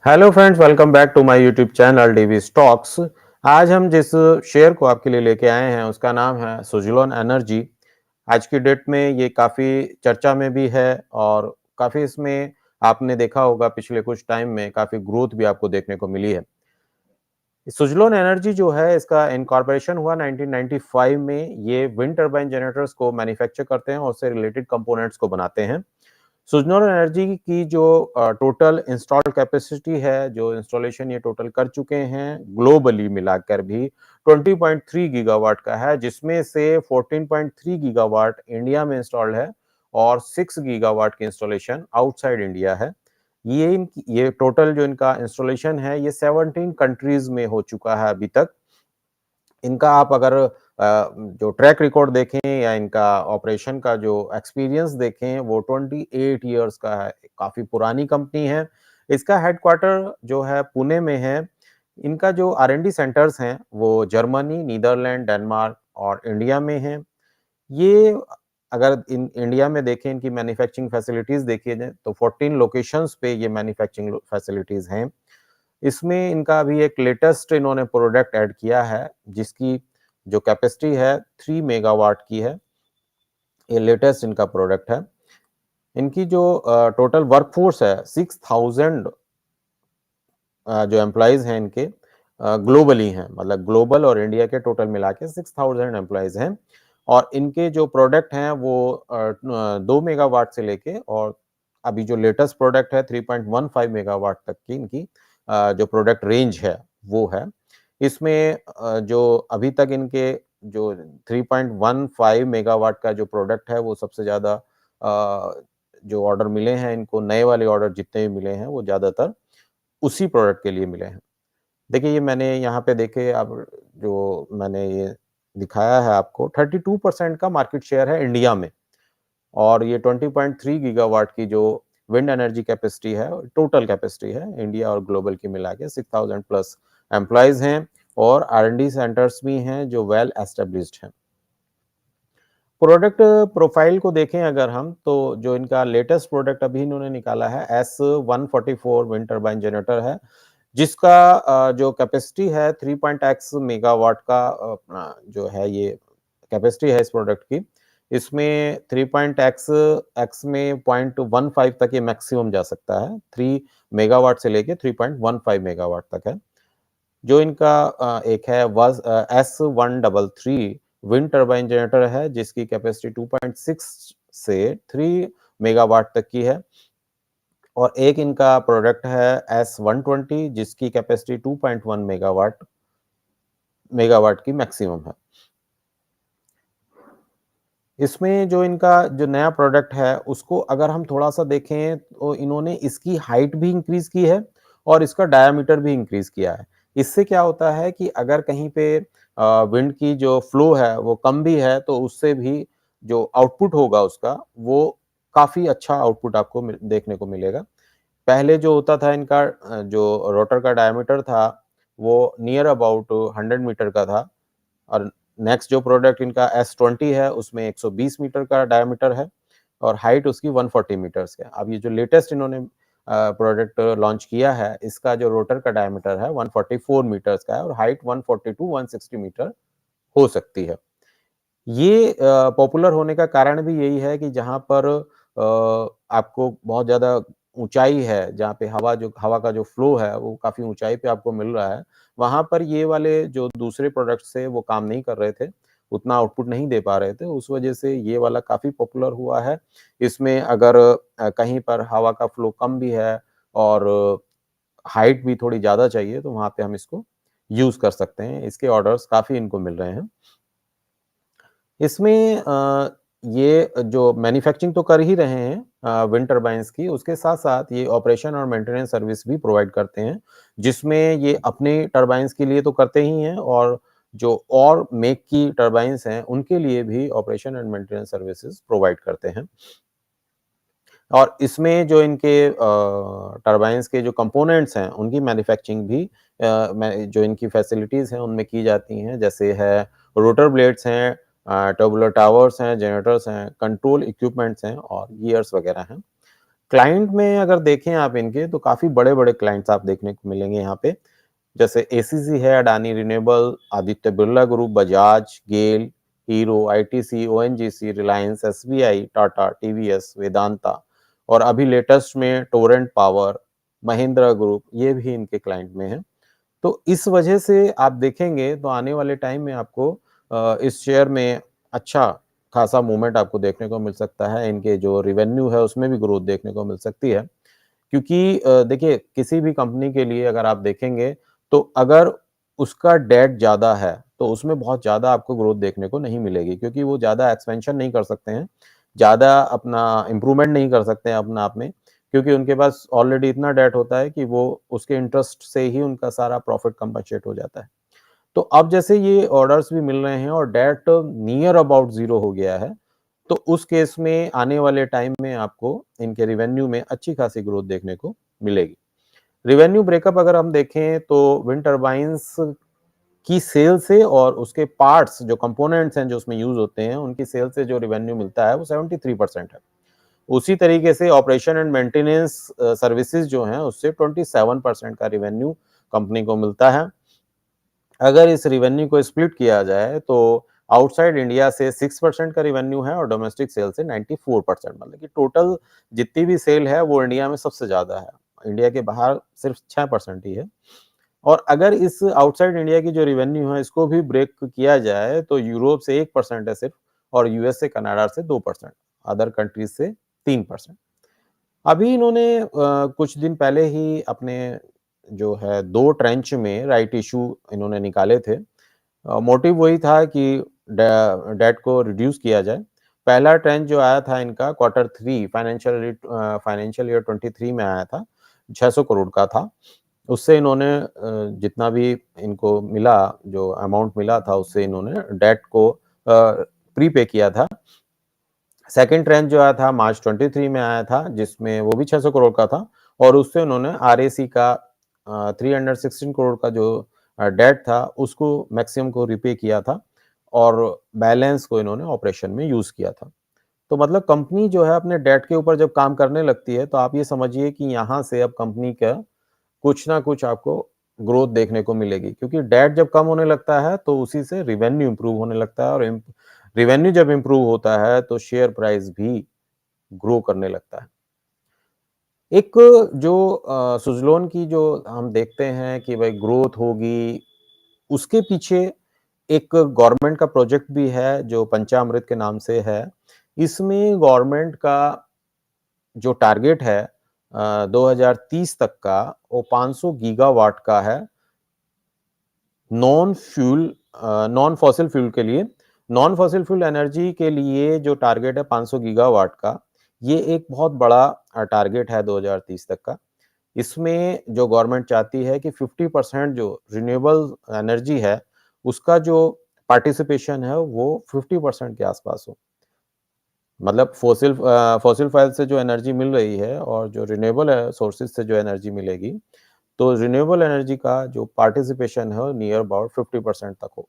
Hello friends, welcome back to my YouTube channel DV Stocks. आज हम जिस share को आपके लिए लेके आए हैं उसका नाम है सुज़लोन एनर्जी। आज की डेट में ये काफ़ी चर्चा में भी है और काफ़ी इसमें आपने देखा होगा पिछले कुछ टाइम में काफ़ी ग्रोथ भी आपको देखने को मिली है। सुज़लोन एनर्जी जो है इसका इनकॉर्पोरेशन हुआ 1995 में। ये विंड टरबाइन जनरेटर्स को मैन्युफैक्चर करते हैं और उससे रिलेटेड कंपोनेंट्स को बनाते हैं। सुज़लोन एनर्जी की जो टोटल इंस्टॉल्ड कैपेसिटी है, जो इंस्टॉलेशन ये टोटल कर चुके हैं ग्लोबली मिलाकर भी 20.3 गीगावाट का है, जिसमें से 14.3 गीगावाट इंडिया में इंस्टॉल्ड है और 6 गीगावाट की इंस्टॉलेशन आउटसाइड इंडिया है। ये टोटल जो इनका इंस्टॉलेशन है ये 17 कंट्रीज में हो चुका है अभी तक। इनका आप अगर जो ट्रैक रिकॉर्ड देखें या इनका ऑपरेशन का जो एक्सपीरियंस देखें वो 28 इयर्स का है, काफ़ी पुरानी कंपनी है। इसका हेडक्वार्टर जो है पुणे में है। इनका जो आर&डी सेंटर्स हैं वो जर्मनी, नीदरलैंड, डेनमार्क और इंडिया में हैं। ये अगर इन इंडिया में देखें इनकी मैन्युफैक्चरिंग फैसिलिटीज़ देखी जाए तो 14 लोकेशंस पे ये मैन्युफैक्चरिंग फैसिलिटीज़ हैं। इसमें इनका अभी एक लेटेस्ट इन्होंने प्रोडक्ट ऐड किया है, जिसकी जो कैपेसिटी है 3 मेगावाट की है। ये लेटेस्ट इनका प्रोडक्ट है। इनकी जो टोटल वर्कफ़ोर्स है 6000 जो एम्प्लॉइज़ हैं इनके ग्लोबली हैं, मतलब ग्लोबल और इंडिया के टोटल मिला के 6000 एम्प्लॉइज़ हैं और इनके जो प्रोडक्ट हैं वो 2 मेगावाट से लेके और अभी जो लेटेस्ट प्रोडक्ट है 3.15 मेगावाट तक की इनकी जो प्रोडक्ट रेंज है, वो है। इसमें जो अभी तक इनके जो 3.15 मेगावाट का जो प्रोडक्ट है, वो सबसे ज़्यादा जो ऑर्डर मिले हैं इनको, नए वाले ऑर्डर जितने भी मिले हैं, वो ज़्यादातर उसी प्रोडक्ट के लिए मिले हैं। देखिए ये मैंने यहाँ पे देखे अब जो मैंने ये दिखाया है आपको 32% का मार्केट शेयर है इंडिया में और ये 20.3 गीगावाट की जो विंड एनर्जी कैपेसिटी है, टोटल कैपेसिटी है इंडिया और ग्लोबल की मिला के 6000 प्लस एम्प्लॉइज़ हैं और आर&डी सेंटर्स भी हैं जो वेल एस्टेब्लिश्ड हैं। प्रोडक्ट प्रोफाइल को देखें अगर हम तो जो इनका लेटेस्ट प्रोडक्ट अभी इन्होंने निकाला है S144 विंड टरबाइन जनरेटर है, जिसका जो कैपेसिटी है 3.x मेगावाट का जो है ये कैपेसिटी है इस प्रोडक्ट की। इसमें 3.x x में 0.15 तक ये मैक्सिमम जा सकता है। 3 मेगावाट से लेके 3.15 मेगावाट तक है। जो इनका एक है S133 विंड टरबाइन जनरेटर है, जिसकी कैपेसिटी 2.6 से 3 मेगावाट तक की है और एक इनका प्रोडक्ट है S120 जिसकी कैपेसिटी 2.1 मेगावाट की मैक्सिमम है। इसमें जो इनका जो नया प्रोडक्ट है उसको अगर हम थोड़ा-सा देखें तो इन्होंने इसकी हाइट भी इंक्रीज़ की है और इसका डायामीटर भी इंक्रीज़ किया है। इससे क्या होता है कि अगर कहीं पे विंड की जो फ्लो है वो कम भी है तो उससे भी जो आउटपुट होगा उसका वो काफ़ी अच्छा आउटपुट आपको देखने को मिलेगा। पहले जो होता था इनका जो रोटर का डायमीटर था वो नियर अबाउट 100 मीटर का था और नेक्स्ट जो प्रोडक्ट इनका S20 है उसमें 120 मीटर का डायमीटर है और हाइट उसकी 140 मीटर्स है। अब ये जो लेटेस्ट इन्होंने प्रोडक्ट लॉन्च किया है इसका जो रोटर का डायमीटर है 144 मीटर्स का है और हाइट 140 टू 160 मीटर हो सकती है। ये पॉपुलर होने का कारण भी यही है कि जहाँ पर आपको बहुत ज़्यादा ऊँचाई है, जहाँ पे हवा का जो फ्लो है, वो काफ़ी ऊँचाई पे आपको मिल रहा है, वहाँ पर ये वाले जो दूसरे प्रोडक्ट्स थे, वो काम नहीं कर रहे थे, उतना आउटपुट नहीं दे पा रहे थे, उस वजह से ये वाला काफ़ी पॉपुलर हुआ है। इसमें अगर कहीं पर हवा का फ्लो कम भी है और हाइट भी थोड़ी ज़्यादा चाहिए, तो वहाँ पे हम इसको यूज़ कर सकते हैं। इसके ऑर्डर्स काफ़ी इनको मिल रहे हैं। इसमें ये जो मैन्युफैक्चरिंग तो कर ही रहे हैं विंड टरबाइन्स की, उसके साथ-साथ ये ऑपरेशन और मेंटेनेंस सर्विस भी प्रोवाइड करते हैं, जिसमें ये अपने टरबाइन्स के लिए तो करते ही हैं और जो और मेक की टरबाइन्स हैं, उनके लिए भी operation and maintenance services provide करते हैं। और इसमें जो इनके टरबाइन्स के जो कंपोनेंट्स हैं, उनकी मैन्युफैक्चरिंग भी मैं जो इनकी फैसिलिटीज़ हैं, उनमें की जाती हैं। जैसे है रोटर ब्लेड्स हैं, टर्बुलर टावर्स हैं, जनरेटर्स हैं, कंट्रोल इक्विपमेंट्स हैं और गियर्स वगैरह हैं। क्लाइंट में अगर देखें आप इनके तो काफ़ी बड़े-बड़े क्लाइंट्स आप देखने को मिलेंगे यहाँ पे। जैसे एसीसी है, अडानी रिन्यूएबल, आदित्य बिरला ग्रुप, बजाज, गेल, हीरो, आईटीसी, ओएनजीसी, रिलायंस, एसबीआई, टाटा, टीवीएस, वेदांता और अभी लेटेस्ट में टोरेंट पावर, महिंद्रा ग्रुप, ये भी इनके क्लाइंट में हैं। तो इस वजह से आप देखेंगे तो आने वाले टाइम में आपको इस शेयर में अच्छा खासा मूवमेंट आपको देखने को मिल सकता है। इनके जो रेवेन्यू है उसमें भी ग्रोथ देखने को मिल सकती है। क्योंकि देखिए किसी भी कंपनी के लिए अगर आप देखेंगे तो अगर उसका डेट ज़्यादा है, तो उसमें बहुत ज़्यादा आपको ग्रोथ देखने को नहीं मिलेगी क्योंकि वो ज़्यादा एक्सपेंशन नहीं कर सकते हैं, ज़्यादा अपना इम्प्रूवमेंट नहीं कर सकते हैं अपने आप में, क्योंकि उनके पास ऑलरेडी इतना डेट होता है कि वो उसके इंटरेस्ट से ही उनका सारा प्रॉफिट कंपनसेट हो जाता है। तो अब जैसे ये ऑर्डर्स भी मिल रहे हैं और डेट नियर अबाउट ज़ीरो हो गया है, तो उस केस में आने वाले टाइम में आपको इनके रेवेन्यू में अच्छी खासी ग्रोथ देखने को मिलेगी। रेवेन्यू ब्रेकअप अगर हम देखें तो विंड टर्बाइन्स की सेल से और उसके पार्ट्स जो कंपोनेंट्स हैं जो उसमें यूज़ होते हैं, उनकी सेल से जो रेवेन्यू मिलता है वो 73% है। उसी तरीके से ऑपरेशन एंड मेंटेनेंस सर्विसेज जो हैं उससे 27% का रेवेन्यू कंपनी को मिलता है। अगर इस रेवेन्यू को स्प्लिट किया जाए तो आउटसाइड इंडिया से 6% का रेवेन्यू है और डोमेस्टिक सेल से 94%, मतलब कि टोटल जितनी भी सेल है वो इंडिया में सबसे ज़्यादा है। इंडिया के बाहर सिर्फ 6% ही है। और अगर इस आउटसाइड इंडिया की जो रेवेन्यू है इसको भी ब्रेक किया जाए तो यूरोप से 1% है सिर्फ और यूएस से कनाडा से 2%, अदर कंट्रीज से 3%। अभी इन्होंने कुछ दिन पहले ही अपने जो है 2 ट्रेंच में राइट इश्यू इन्होंने निकाले थे। मोटिव वही था कि डेट को रिड्यूस किया जाए। पहला ट्रेंच जो आया था इनका क्वार्टर 3 फाइनेंशियल ईयर 23 में आया था, 600 करोड़ का था। उससे इन्होंने जितना भी इनको मिला, जो अमाउंट मिला था उससे इन्होंने डेट को प्रीपे किया था। सेकंड ट्रेंच जो आया था मार्च 23 में आया था, जिसमें वो भी 600 करोड़ का था और उससे उन्होंने आरएसी का 316 करोड़ का जो डेट था उसको मैक्सिमम को रिपे किया था और बैलेंस को इन्होंने ऑपरेशन में यूज़ किया था। तो मतलब कंपनी जो है अपने डेट के ऊपर जब काम करने लगती है, तो आप ये समझिए कि यहाँ से अब कंपनी का कुछ ना कुछ आपको ग्रोथ देखने को मिलेगी, क्योंकि डेट जब कम होने लगता है तो उसी से रेवेन्यू इंप्रूव होने लगता है और रेवेन्यू जब इंप्रूव होता है तो शेयर प्राइस भी ग्रो करने लगता है। एक जो सुज़लोन की जो हम देखते हैं कि भाई ग्रोथ होगी, उसके पीछे एक गवर्नमेंट का प्रोजेक्ट भी है जो पंचामृत के नाम से है। इसमें गवर्नमेंट का जो टारगेट है 2030 तक का, वो 500 गीगावाट का है नॉन फॉसिल फ्यूल के लिए। नॉन फॉसिल फ्यूल एनर्जी के लिए जो टारगेट है 500 गीगावाट का, ये एक बहुत बड़ा टारगेट है 2030 तक का। इसमें जो गवर्नमेंट चाहती है कि 50% जो रिन्यूएबल एनर्जी है, उसका जो पार्टिसिपेशन है वो 50% के आसपास हो। मतलब फॉसिल फाइल से जो एनर्जी मिल रही है और जो रिन्यूएबल सोर्सेज से जो एनर्जी मिलेगी, तो रिन्यूएबल एनर्जी का जो पार्टिसिपेशन है नियर अबाउट 50% तक हो।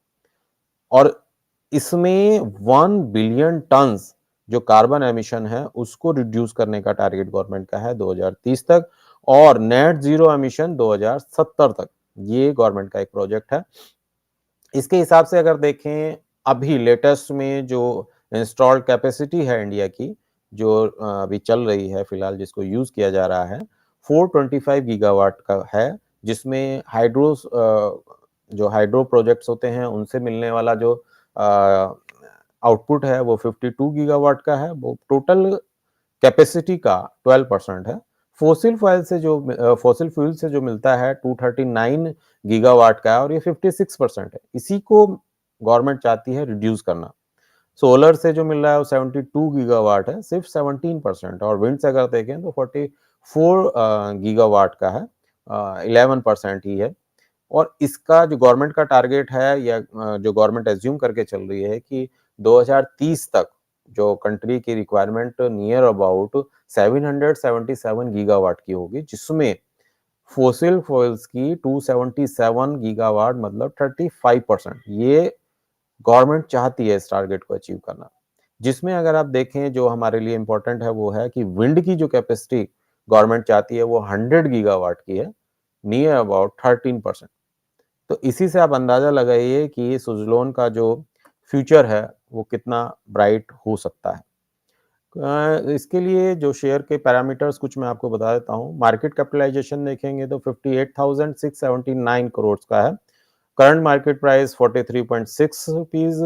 और इसमें 1 बिलियन टन्स जो कार्बन एमिशन है उसको रिड्यूस करने का टारगेट गवर्नमेंट का है 2030 तक और नेट जीरो एमिशन 2070 तक। ये गवर्नमेंट का एक प्रोजेक्ट है। इसके हिसाब से अगर देखें अभी लेटेस्ट में जो इंस्टॉल्ड कैपेसिटी है इंडिया की, जो अभी चल रही है फिलहाल जिसको यूज़ किया जा रहा है, 425 गीगावाट का है, जिसमें जो हाइड्रो प्रोजेक्ट्स होते हैं उनसे मिलने वाला जो आउटपुट है वो 52 गीगावाट का है। वो टोटल कैपेसिटी का 12% है। फॉसिल फ्यूल से जो मिलता है 239 गीगावाट का है और ये 56% है। इसी को गवर्नमेंट चाहती है रिड्यूस करना। सोलर से जो मिल रहा है वो 72 गीगावाट है, सिर्फ 17%, और विंड से अगर देखें तो 44 गीगावाट का है, 11% ही है। और इसका जो गवर्नमेंट का टारगेट है या जो गवर्नमेंट एज्यूम करके चल रही है कि 2030 तक जो कंट्री की रिक्वायरमेंट नियर अबाउट 777 गीगावाट की होगी, जिसमें फॉसिल फ्यूल्स की 277 गीगावाट मतलब 35%। ये गवर्नमेंट चाहती है इस टारगेट को अचीव करना। जिसमें अगर आप देखें जो हमारे लिए इम्पोर्टेंट है वो है कि विंड की जो कैपेसिटी गवर्नमेंट चाहती है वो 100 गीगावाट की है, नियर अबाउट 13%। तो इसी से आप अंदाज़ा लगाइए कि सुज़लोन का जो फ्यूचर है वो कितना ब्राइट हो सकता है। इसके लिए जो शेयर के पैरामीटर्स कुछ मैं आपको बता देता हूँ। मार्केट कैपिटलाइज़ेशन देखेंगे तो 58,679 करोड़ का है। Current market price 43.6 rupees,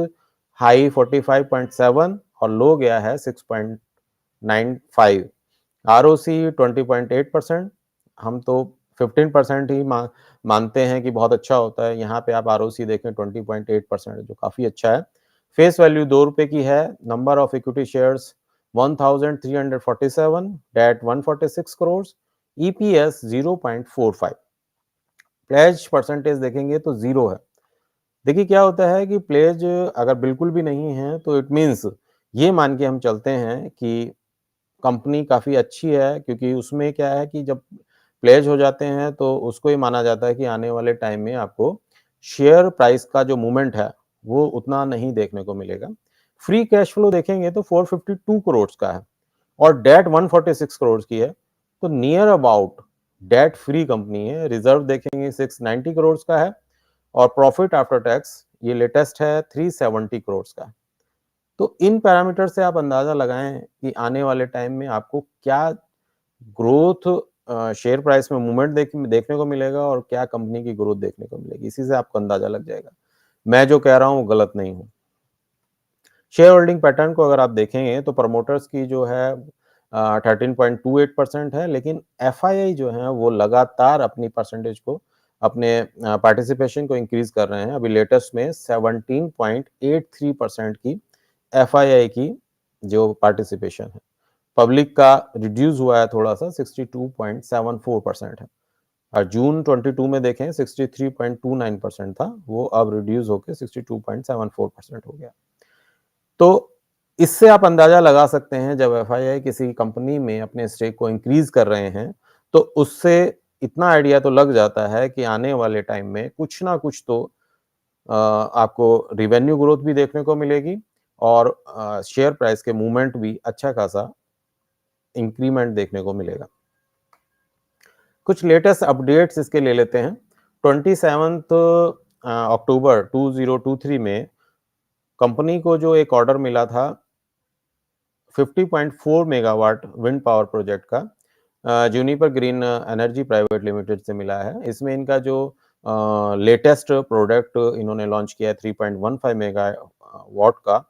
high 45.7 और लो गया है 6.95। आरओसी 20.8%। हम तो 15% ही मानते हैं कि बहुत अच्छा होता है। यहाँ पे आप आरओसी देखें 20.8% जो काफ़ी अच्छा है। फेस वैल्यू ₹2 की है। Number of equity shares 1347, debt 146 crore, EPS 0.45। Pledge percentage देखेंगे तो 0 है। देखिए क्या होता है कि प्लेज अगर बिल्कुल भी नहीं है तो इट मीन्स ये मान के हम चलते हैं कि कंपनी काफ़ी अच्छी है, क्योंकि उसमें क्या है कि जब प्लेज हो जाते हैं तो उसको ये माना जाता है कि आने वाले टाइम में आपको शेयर प्राइस का जो मूवमेंट है वो उतना नहीं देखने को मिलेगा। फ्री कैश फ्लो देखेंगे तो 452 करोड़ का है और डेट 146 करोड़ की है, तो near about debt free company है। रिजर्व देखेंगे 690 करोड़ का है और प्रॉफिट आफ्टर टैक्स ये लेटेस्ट है 370 करोड़ का। तो इन पैरामीटर से आप अंदाजा लगाएं कि आने वाले टाइम में आपको क्या ग्रोथ शेयर प्राइस में मूवमेंट देखने को मिलेगा और क्या कंपनी की ग्रोथ देखने को मिलेगी। इसी से आपको अंदाजा लग जाएगा। मैं जो कह रहा हूँ गलत नहीं हूँ। शेयर होल्डिंग पैटर्न को अगर आप देखेंगे तो प्रमोटर्स की जो है 13.28% है, लेकिन एफआईआई जो है वो लगातार अपनी परसेंटेज को, अपने पार्टिसिपेशन को इंक्रीज कर रहे हैं। अभी लेटेस्ट में 17.83% की एफआईआई की जो पार्टिसिपेशन है। पब्लिक का रिड्यूस हुआ है थोड़ा सा, 62.74% है और जून 22 में देखें 63.29% था, वो अब रिड्यूस होकर 62.74% हो गया। तो इससे आप अंदाजा लगा सकते हैं जब एफआईआई किसी कंपनी में अपने स्टेक को इंक्रीज कर रहे हैं तो उससे इतना आइडिया तो लग जाता है कि आने वाले टाइम में कुछ ना कुछ तो आपको रिवेन्यू ग्रोथ भी देखने को मिलेगी और शेयर प्राइस के मूवमेंट भी अच्छा खासा इंक्रीमेंट देखने को मिलेगा। कुछ लेटेस्ट अपडेट्स इसके ले लेते हैं। 27 अक्टूबर 2023 में कंपनी को जो एक ऑर्डर मिला था 50.4 मेगावाट विंड पावर प्रोजेक्ट का Juniper green energy private limited से मिला है। इसमें इनका जो लेटेस्ट प्रोडक्ट इन्होंने लॉन्च किया है 3.15 मेगावाट का,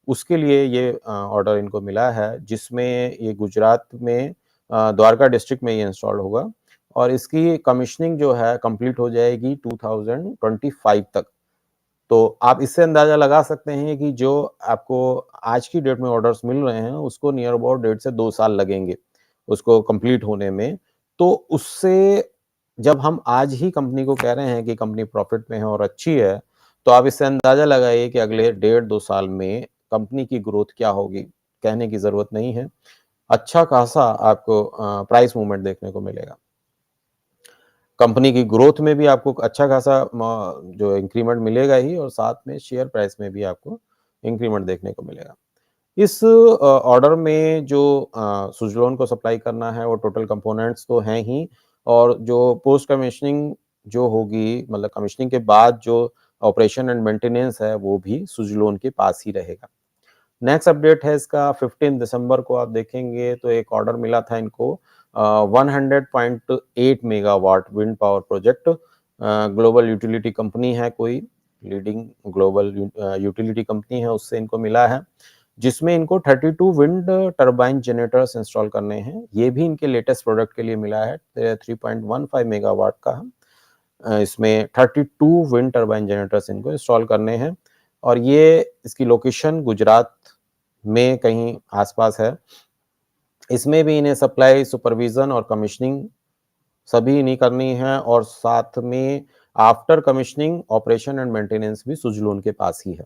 उसके लिए ये ऑर्डर इनको मिला है, जिसमें ये गुजरात में द्वारका डिस्ट्रिक्ट में ये इंस्टॉल होगा और इसकी कमीशनिंग जो है कंप्लीट हो जाएगी 2025 तक। तो आप इससे अंदाजा लगा सकते हैं कि जो आपको आज की डेट में ऑर्डर्स मिल रहे हैं उसको नियर अबाउट 1.5 से 2 साल लगेंगे उसको कंप्लीट होने में। तो उससे जब हम आज ही कंपनी को कह रहे हैं कि कंपनी प्रॉफिट में है और अच्छी है, तो आप इससे अंदाजा लगाइए कि अगले 1.5 2 साल में कंपनी की ग्रोथ क्या होगी। कहने की जरूरत नहीं है, अच्छा खासा आपको प्राइस मूवमेंट देखने को मिलेगा। कंपनी की ग्रोथ में भी आपको अच्छा खासा जो इंक्रीमेंट मिलेगा ही और साथ में शेयर प्राइस में भी आपको इंक्रीमेंट देखने को मिलेगा। इस ऑर्डर में जो सुज़लोन को सप्लाई करना है वो टोटल कंपोनेंट्स तो हैं ही और जो पोस्ट कमीशनिंग जो होगी, मतलब कमीशनिंग के बाद जो ऑपरेशन एंड मेंटेनेंस है वो भी सुज़लोन के पास ही रहेगा। नेक्स्ट अपडेट है इसका 15 दिसंबर को आप देखेंगे तो एक ऑर्डर मिला था इनको 100.8 megawatt wind power project. Global utility company है, कोई लीडिंग ग्लोबल यूटिलिटी कंपनी है, उससे इनको मिला है, जिसमें इनको 32 विंड टरबाइन जनरेटर्स इंस्टॉल करने हैं। ये भी इनके लेटेस्ट प्रोडक्ट के लिए मिला है 3.15 मेगावाट का है। इसमें 32 विंड टरबाइन जनरेटर्स इनको इंस्टॉल करने हैं और ये इसकी लोकेशन गुजरात में कहीं आसपास है। इसमें भी इन्हें सप्लाई, सुपरविजन और कमीशनिंग सभी इन्हीं करनी है और साथ में after commissioning operation and maintenance भी सुज़लोन के पास ही है।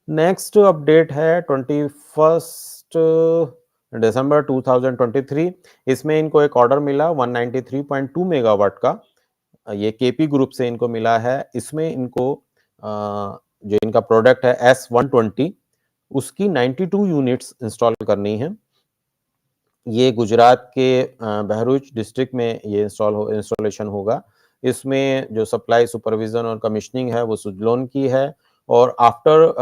नेक्स्ट अपडेट है 21 दिसंबर 2023। इसमें इनको एक ऑर्डर मिला 193.2 मेगावाट का, ये केपी ग्रुप से इनको मिला है। इसमें इनको जो इनका प्रोडक्ट है S120 उसकी 92 यूनिट्स इंस्टॉल करनी है। ये गुजरात के बहरूच डिस्ट्रिक्ट में ये इंस्टॉलेशन होगा। इसमें जो सप्लाई, सुपरविज़न और कमीशनिंग है वो सुज़लोन की है और after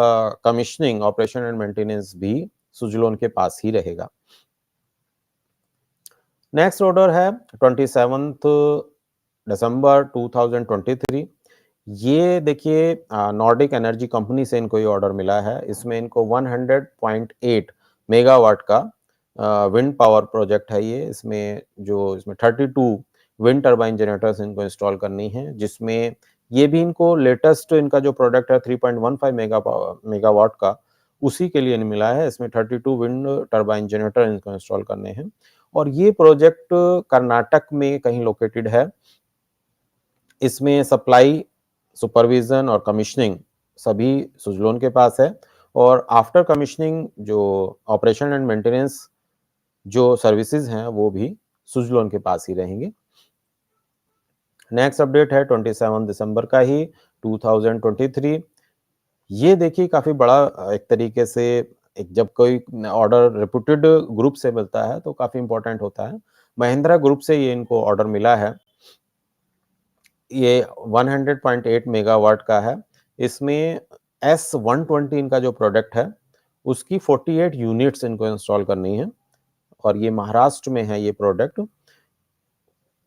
commissioning operation and maintenance भी सुज़लोन के पास ही रहेगा। नेक्स्ट ऑर्डर है 27th दिसंबर 2023। ये देखिए नॉर्डिक एनर्जी कंपनी से इनको ये ऑर्डर मिला है। इसमें इनको 100.8 मेगावाट का विंड पावर प्रोजेक्ट है ये। इसमें 32 विंड टरबाइन जनरेटर्स इनको इंस्टॉल करनी है, जिसमें ये भी इनको लेटेस्ट इनका जो प्रोडक्ट है 3.15 मेगावाट का, उसी के लिए मिला है। इसमें 32 विंड टरबाइन जनरेटर इनको इंस्टॉल करने हैं और ये प्रोजेक्ट कर्नाटक में कहीं लोकेटेड है। इसमें सप्लाई, सुपरविज़न और कमीशनिंग सभी सुज़लोन के पास है और आफ्टर कमीशनिंग जो ऑपरेशन एंड मेंटेनेंस जो सर्विसेज हैं वो भी सुज़लोन के पास ही रहेंगे। नेक्स्ट अपडेट है 27 दिसंबर का ही 2023। ये देखिए काफ़ी बड़ा एक तरीके से जब कोई ऑर्डर रेप्यूटेड ग्रुप से मिलता है तो काफ़ी इम्पोर्टेंट होता है। महिंद्रा ग्रुप से ये इनको ऑर्डर मिला है। ये 100.8 मेगावाट का है। इसमें S120 इनका जो प्रोडक्ट है, उसकी 48 यूनिट्स इनको इंस्टॉल करनी है और ये महाराष्ट्र में है ये प्रोडक्ट।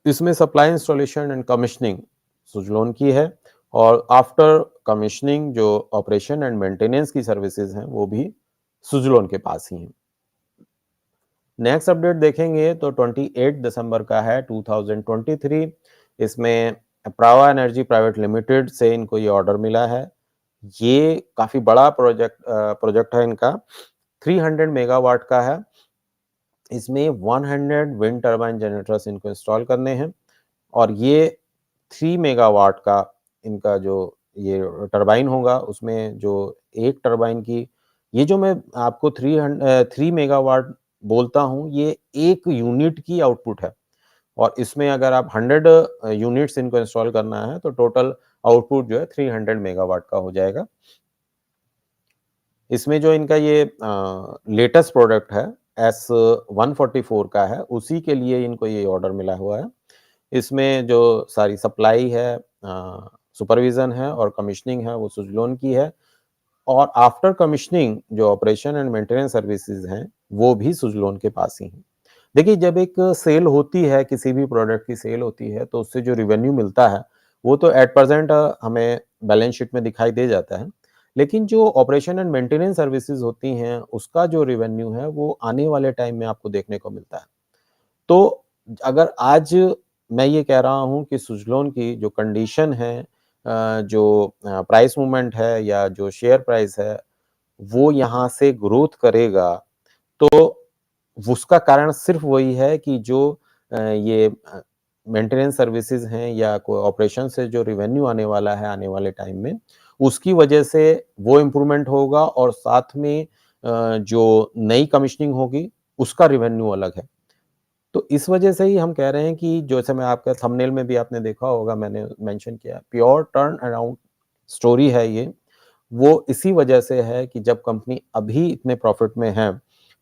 इसमें supply, installation and commissioning Suzlon की है और आफ्टर कमीशनिंग जो ऑपरेशन एंड मेंटेनेंस की सर्विसेज हैं, वो भी सुज़लोन के पास ही हैं। नेक्स्ट अपडेट देखेंगे तो 28 दिसंबर का है 2023। इसमें अप्रावा एनर्जी प्राइवेट लिमिटेड से इनको ये ऑर्डर मिला है। ये काफ़ी बड़ा प्रोजेक्ट है इनका, 300 मेगावाट का है। इसमें 100 विंड टरबाइन जनरेटर्स इनको इंस्टॉल करने हैं और ये 3 मेगावाट का इनका जो ये टरबाइन होगा, उसमें जो एक टरबाइन की ये जो मैं आपको 3 मेगावाट बोलता हूँ, ये एक यूनिट की आउटपुट है और इसमें अगर आप 100 यूनिट्स इनको इंस्टॉल करना है तो टोटल आउटपुट जो है 300 मेगावाट का हो जाएगा। इसमें जो इनका ये लेटेस्ट प्रोडक्ट है S144 का है, उसी के लिए इनको ये ऑर्डर मिला हुआ है। इसमें जो सारी सप्लाई है, सुपरविज़न है और कमीशनिंग है वो सुज़लोन की है और आफ्टर कमीशनिंग जो ऑपरेशन एंड मेंटेनेंस सर्विसेज हैं, वो भी सुज़लोन के पास ही हैं। देखिए, जब एक सेल होती है, किसी भी प्रोडक्ट की सेल होती है, तो उससे जो रेवेन्यू मिलता है, वो तो एट प्रेज़ेंट हमें बैलेंस शीट में दिखाई दे जाता है। लेकिन जो ऑपरेशन एंड मेंटेनेंस सर्विसेज होती हैं, उसका जो रेवेन्यू है, वो आने वाले टाइम में आपको देखने को मिलता है। तो अगर आज मैं ये कह रहा हूँ कि सुज़लोन की जो कंडीशन है, जो प्राइस मूवमेंट है या जो शेयर प्राइस है, वो यहाँ से ग्रोथ करेगा, तो उसका कारण सिर्फ वही है कि जो ये मेंटेनेंस सर्विसेज हैं या कोई ऑपरेशन से जो रेवेन्यू आने वाला है आने वाले टाइम में, उसकी वजह से वो इम्प्रूवमेंट होगा और साथ में जो नई कमीशनिंग होगी, उसका रेवेन्यू अलग है। तो इस वजह से ही हम कह रहे हैं कि जैसे मैं आपका थंबनेल में भी आपने देखा होगा, मैंने मेंशन किया, प्योर टर्न अराउंड स्टोरी है ये। वो इसी वजह से है कि जब कंपनी अभी इतने प्रॉफिट में है,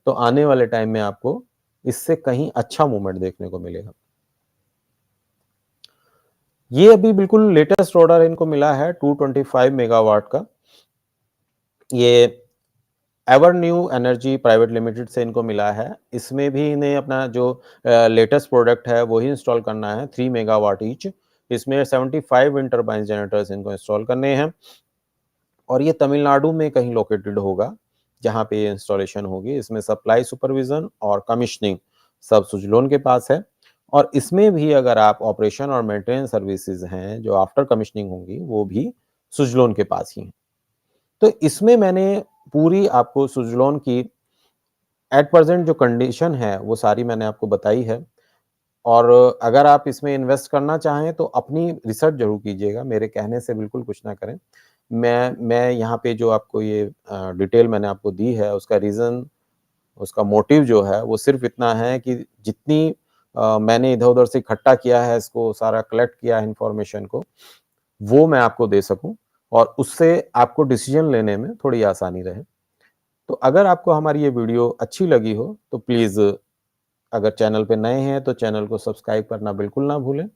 तो आने वाले टाइम में आपको इससे कहीं अच्छा मूवमेंट देखने को मिलेगा। ये अभी बिल्कुल लेटेस्ट ऑर्डर इनको मिला है 225 मेगावाट का। ये ever new energy private limited से इनको मिला है। इसमें भी इन्हें अपना जो लेटेस्ट प्रोडक्ट है वही इंस्टॉल करना है, 3 मेगावाट ईच। इसमें 75 विंड टरबाइन जनरेटर्स इनको इंस्टॉल करने हैं और ये तमिलनाडु में कहीं लोकेटेड होगा, जहाँ पे ये इंस्टॉलेशन होगी। इसमें सप्लाई, सुपरविज़न और कमीशनिंग सब सुज़लोन के पास है और इसमें भी अगर आप ऑपरेशन और मेंटेनेंस सर्विसेज हैं, जो आफ्टर कमीशनिंग होंगी, वो भी सुज़लोन के पास ही हैं। तो इसमें मैंने पूरी आपको सुज़लोन की एट प्रेज़ेंट जो कंडीशन है, वो सारी मैंने आपको बताई है और अगर आप इसमें इन्वेस्ट करना चाहें, तो अपनी रिसर्च ज़रूर कीजिएगा, मेरे कहने से बिल्कुल कुछ ना करें। मैं यहाँ पे जो आपको ये डिटेल मैंने आपको दी है, उसका रीज़न, उसका मोटिव जो है, वो सिर्फ़ इतना है कि जितनी मैंने इधर-उधर से इकट्ठा किया है, इसको सारा कलेक्ट किया है इन्फॉर्मेशन को, वो मैं आपको दे सकूँ और उससे आपको डिसीजन लेने में थोड़ी आसानी रहे। तो अगर आपको हमारी ये वीडियो अच्छी लगी हो तो प्लीज़ अगर चैनल पे नए हैं तो चैनल को सब्सक्राइब करना बिल्कुल ना भूलें।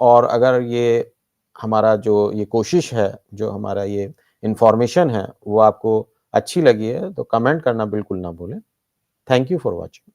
और अगर ये हमारा जो ये कोशिश है, जो हमारा ये इन्फॉर्मेशन है, वो आपको अच्छी लगी है तो कमेंट करना बिल्कुल ना भूलें। Thank you for watching.